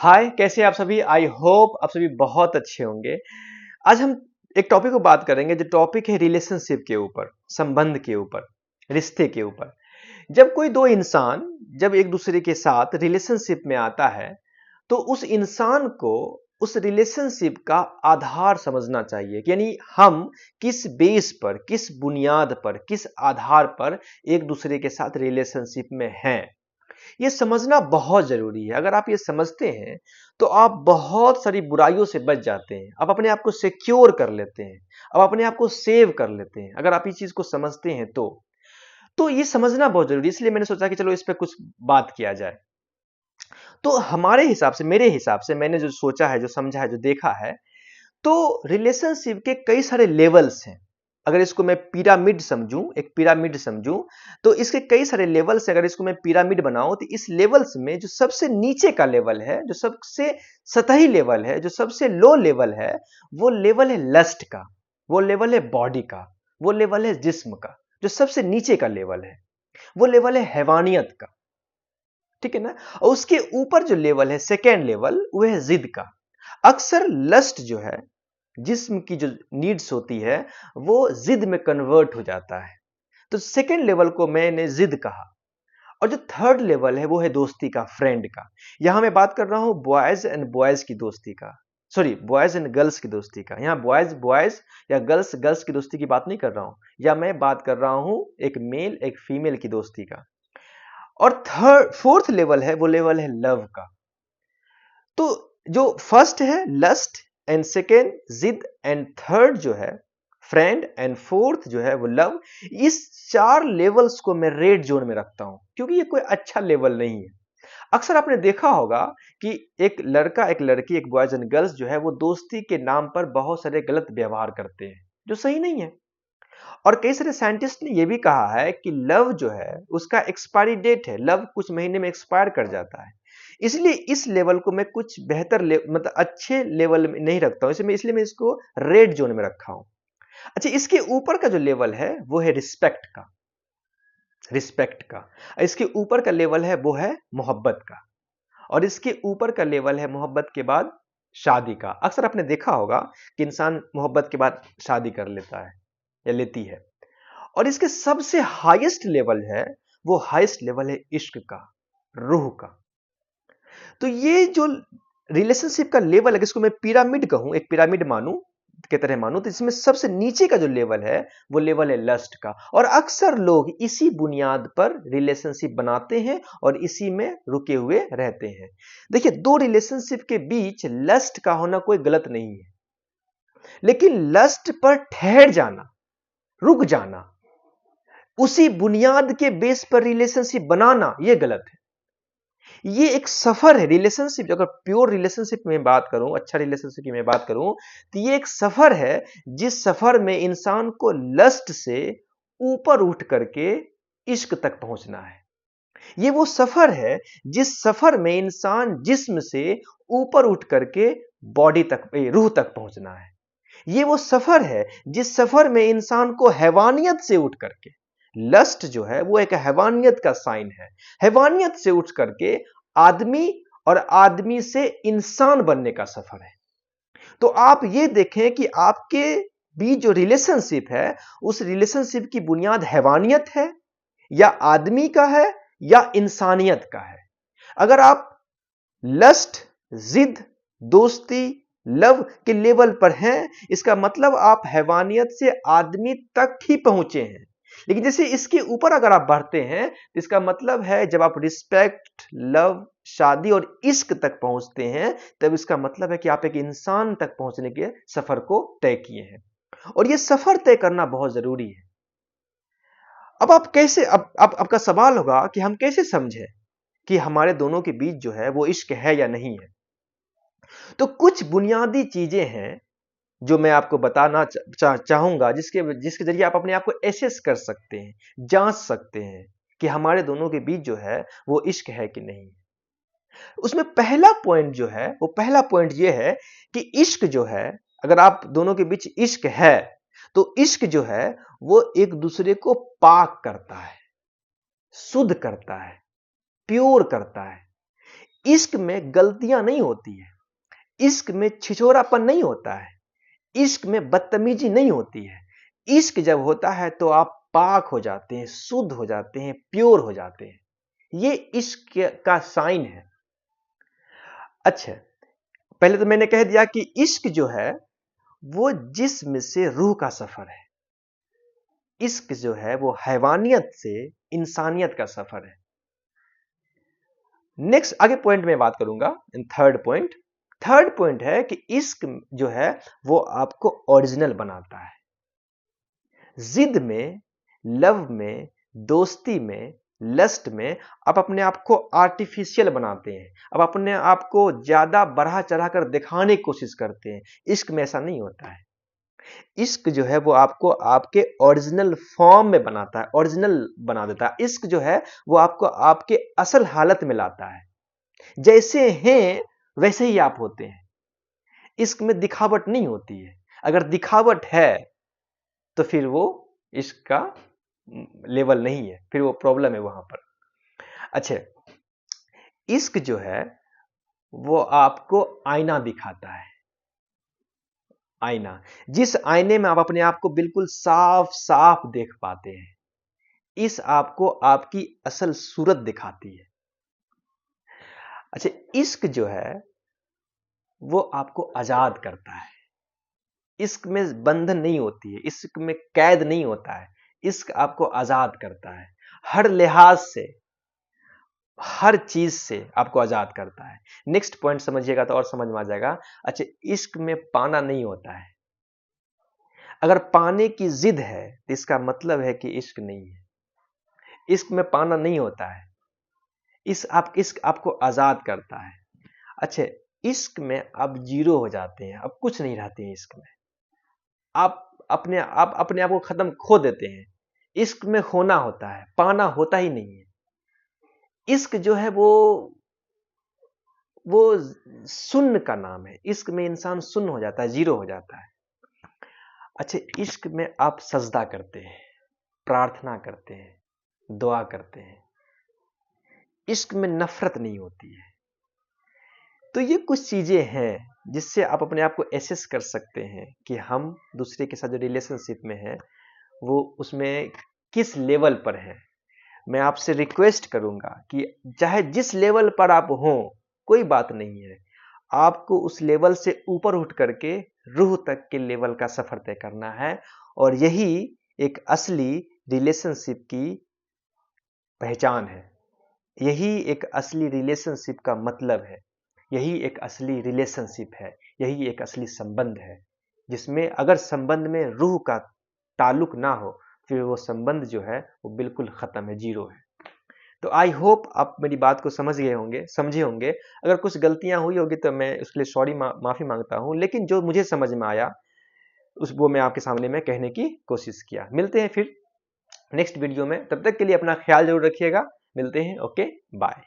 हाय, कैसे हैं आप सभी? आई होप आप सभी बहुत अच्छे होंगे। आज हम एक टॉपिक को बात करेंगे जो टॉपिक है रिलेशनशिप के ऊपर, संबंध के ऊपर, रिश्ते के ऊपर। जब कोई दो इंसान जब एक दूसरे के साथ रिलेशनशिप में आता है, तो उस इंसान को उस रिलेशनशिप का आधार समझना चाहिए कि यानी हम किस बेस पर, किस बुनियाद पर, किस आधार पर एक दूसरे के साथ रिलेशनशिप में हैं। ये समझना बहुत जरूरी है। अगर आप ये समझते हैं तो आप बहुत सारी बुराइयों से बच जाते हैं। आप अपने आप को सिक्योर कर लेते हैं। आप अपने आप को सेव कर लेते हैं अगर आप इस चीज को समझते हैं तो ये समझना बहुत जरूरी है। इसलिए मैंने सोचा कि चलो इस पे कुछ बात किया जाए। तो हमारे हिसाब से, मेरे हिसाब से, मैंने जो सोचा है, जो समझा है, जो देखा है, तो रिलेशनशिप के कई सारे लेवल्स हैं। अगर इसको मैं पिरामिड समझूं, एक पिरामिड समझूं, तो इसके कई सारे लेवल्स हैं। अगर इसको मैं पिरामिड बनाऊं तो इस लेवल्स में जो सबसे नीचे का लेवल है, जो सबसे सतही लेवल है, जो सबसे लो लेवल है, वो लेवल है लस्ट का, वो लेवल है बॉडी का, वो लेवल है जिस्म का। जो सबसे नीचे का लेवल है वो लेवल है हैवानियत का। ठीक है ना? और उसके ऊपर जो लेवल है, सेकेंड लेवल, वो है जिद का। अक्सर लस्ट जो है, जिस्म की जो नीड्स होती है, वो जिद में कन्वर्ट हो जाता है। तो सेकेंड लेवल को मैंने जिद कहा। और जो थर्ड लेवल है वो है दोस्ती का, फ्रेंड का। यहां मैं बात कर रहा हूं बॉयज एंड बॉयज की दोस्ती का, सॉरी, बॉयज एंड गर्ल्स की दोस्ती का। यहां बॉयज बॉयज या गर्ल्स गर्ल्स की दोस्ती की बात नहीं कर रहा हूं, या मैं बात कर रहा हूं एक मेल एक फीमेल की दोस्ती का। और थर्ड फोर्थ लेवल है, वो लेवल है लव का। तो जो फर्स्ट है लस्ट, एंड सेकेंड जिद, एंड थर्ड जो है फ्रेंड, एंड फोर्थ जो है वो लव। इस चार लेवल्स को मैं रेड जोन में रखता हूं क्योंकि ये कोई अच्छा लेवल नहीं है। अक्सर आपने देखा होगा कि एक लड़का एक लड़की, एक बॉयज एंड गर्ल्स जो है, वो दोस्ती के नाम पर बहुत सारे गलत व्यवहार करते हैं जो सही नहीं है। और कई सारे साइंटिस्ट ने यह भी कहा है कि लव जो है उसका एक्सपायरी डेट है, लव कुछ महीने में एक्सपायर कर जाता है। इसलिए इस लेवल को मैं कुछ बेहतर मतलब अच्छे लेवल में नहीं रखता हूं, इसलिए मैं इसको रेड जोन में रखा हूं। अच्छा, इसके ऊपर का जो लेवल है वो है रिस्पेक्ट का, रिस्पेक्ट का। इसके ऊपर का लेवल है वो है मोहब्बत का। और इसके ऊपर का लेवल है मोहब्बत के बाद शादी का। अक्सर आपने देखा होगा कि इंसान मोहब्बत के बाद शादी कर लेता है या लेती है। और इसके सबसे हाईएस्ट लेवल है, वो हाईएस्ट लेवल है इश्क का, रूह का। तो ये जो रिलेशनशिप का लेवल है, इसको मैं पिरामिड कहूं, एक पिरामिड मानूं, के तरह मानूं, तो इसमें सबसे नीचे का जो लेवल है वो लेवल है लस्ट का। और अक्सर लोग इसी बुनियाद पर रिलेशनशिप बनाते हैं और इसी में रुके हुए रहते हैं। देखिए, दो रिलेशनशिप के बीच लस्ट का होना कोई गलत नहीं है, लेकिन लस्ट पर ठहर जाना, रुक जाना, उसी बुनियाद के बेस पर रिलेशनशिप बनाना, यह गलत है। ये एक सफर है रिलेशनशिप। अगर प्योर रिलेशनशिप में बात करूं, अच्छा रिलेशनशिप की मैं बात करूं, तो ये एक सफर है जिस सफर में इंसान को लस्ट से ऊपर उठ करके इश्क तक पहुंचना है। ये वो सफर है जिस सफर में इंसान जिस्म से ऊपर उठ करके बॉडी तक, रूह तक पहुंचना है। ये वो सफर है जिस सफर में इंसान को हैवानियत से उठ करके, लस्ट जो है वो एक हैवानियत का साइन है, हैवानियत से उठ करके आदमी और आदमी से इंसान बनने का सफर है। तो आप ये देखें कि आपके बीच जो रिलेशनशिप है, उस रिलेशनशिप की बुनियाद हैवानियत है या आदमी का है या इंसानियत का है। अगर आप लस्ट, जिद, दोस्ती, लव के लेवल पर हैं, इसका मतलब आप हैवानियत से आदमी तक ही पहुंचे हैं। लेकिन जैसे इसके ऊपर अगर आप बढ़ते हैं, तो इसका मतलब है जब आप रिस्पेक्ट, लव, शादी और इश्क तक पहुंचते हैं, तब इसका मतलब है कि आप एक इंसान तक पहुंचने के सफर को तय किए हैं। और यह सफर तय करना बहुत जरूरी है। अब आप कैसे, अब आपका सवाल होगा कि हम कैसे समझें कि हमारे दोनों के बीच जो है वो इश्क है या नहीं है। तो कुछ बुनियादी चीजें हैं जो मैं आपको बताना चाहूंगा, जिसके जिसके जरिए आप अपने आप को एसेस कर सकते हैं, जांच सकते हैं कि हमारे दोनों के बीच जो है वो इश्क है कि नहीं। उसमें पहला पॉइंट जो है, वो पहला पॉइंट ये है कि इश्क जो है, अगर आप दोनों के बीच इश्क है, तो इश्क जो है वो एक दूसरे को पाक करता है, शुद्ध करता है, प्योर करता है। इश्क में गलतियां नहीं होती है, इश्क में छिछोरापन नहीं होता है, इश्क में बदतमीजी नहीं होती है। इश्क जब होता है तो आप पाक हो जाते हैं, शुद्ध हो जाते हैं, प्योर हो जाते हैं। ये इश्क का साइन है। अच्छा, पहले तो मैंने कह दिया कि इश्क जो है वो जिस्म से रूह का सफर है। इश्क जो है वो हैवानियत से इंसानियत का सफर है। नेक्स्ट आगे पॉइंट में बात करूंगा इन थर्ड पॉइंट है कि इश्क जो है वो आपको ओरिजिनल बनाता है। जिद में, लव में, दोस्ती में, लस्ट में आप अपने आप को आर्टिफिशियल बनाते हैं, आप अपने आप को ज्यादा बढ़ा चढ़ाकर दिखाने की कोशिश करते हैं। इश्क में ऐसा नहीं होता है। इश्क जो है वो आपको आपके ओरिजिनल फॉर्म में बनाता है, ओरिजिनल बना देता है। इश्क जो है वो आपको आपके असल हालत में लाता है। जैसे हैं वैसे ही आप होते हैं। इश्क में दिखावट नहीं होती है। अगर दिखावट है तो फिर वो इश्क का लेवल नहीं है, फिर वो प्रॉब्लम है वहां पर। अच्छा, इश्क जो है वो आपको आईना दिखाता है। आईना, जिस आईने में आप अपने आप को बिल्कुल साफ साफ देख पाते हैं, इस आपको आपकी असल सूरत दिखाती है। अच्छा, इश्क जो है वो आपको आजाद करता है। इश्क में बंधन नहीं होती है, इश्क में कैद नहीं होता है। इश्क आपको आजाद करता है, हर लिहाज से, हर चीज से आपको आजाद करता है। नेक्स्ट पॉइंट समझिएगा तो और समझ में आ जाएगा। अच्छा, इश्क में पाना नहीं होता है। अगर पाने की जिद है तो इसका मतलब है कि इश्क नहीं है। इश्क में पाना नहीं होता है। इश्क आपको आजाद करता है। अच्छा, इश्क में आप जीरो हो जाते हैं, अब कुछ नहीं रहते हैं इश्क में। आप अपने आप को खत्म खो देते हैं। इश्क में होना होता है, पाना होता ही नहीं है। इश्क जो है वो शून्य का नाम है। इश्क में इंसान शून्य हो जाता है, जीरो हो जाता है। अच्छा, इश्क में आप सजदा करते हैं, प्रार्थना करते हैं, दुआ करते हैं। इश्क में नफरत नहीं होती है। तो ये कुछ चीजें हैं जिससे आप अपने आप को एसेस कर सकते हैं कि हम दूसरे के साथ जो रिलेशनशिप में हैं वो उसमें किस लेवल पर है। मैं आपसे रिक्वेस्ट करूंगा कि चाहे जिस लेवल पर आप हो, कोई बात नहीं है, आपको उस लेवल से ऊपर उठ करके रूह तक के लेवल का सफर तय करना है। और यही एक असली रिलेशनशिप की पहचान है। यही एक असली रिलेशनशिप का मतलब है। यही एक असली रिलेशनशिप है। यही एक असली संबंध है, जिसमें अगर संबंध में रूह का ताल्लुक ना हो फिर वो संबंध जो है वो बिल्कुल खत्म है, जीरो है। तो आई होप आप मेरी बात को समझ गए होंगे, समझे होंगे। अगर कुछ गलतियां हुई होगी तो मैं उसके लिए सॉरी, माफी मांगता हूं। लेकिन जो मुझे समझ में आया वो मैं आपके सामने में कहने की कोशिश किया। मिलते हैं फिर नेक्स्ट वीडियो में, तब तक के लिए अपना ख्याल जरूर रखिएगा। मिलते हैं, ओके, बाय।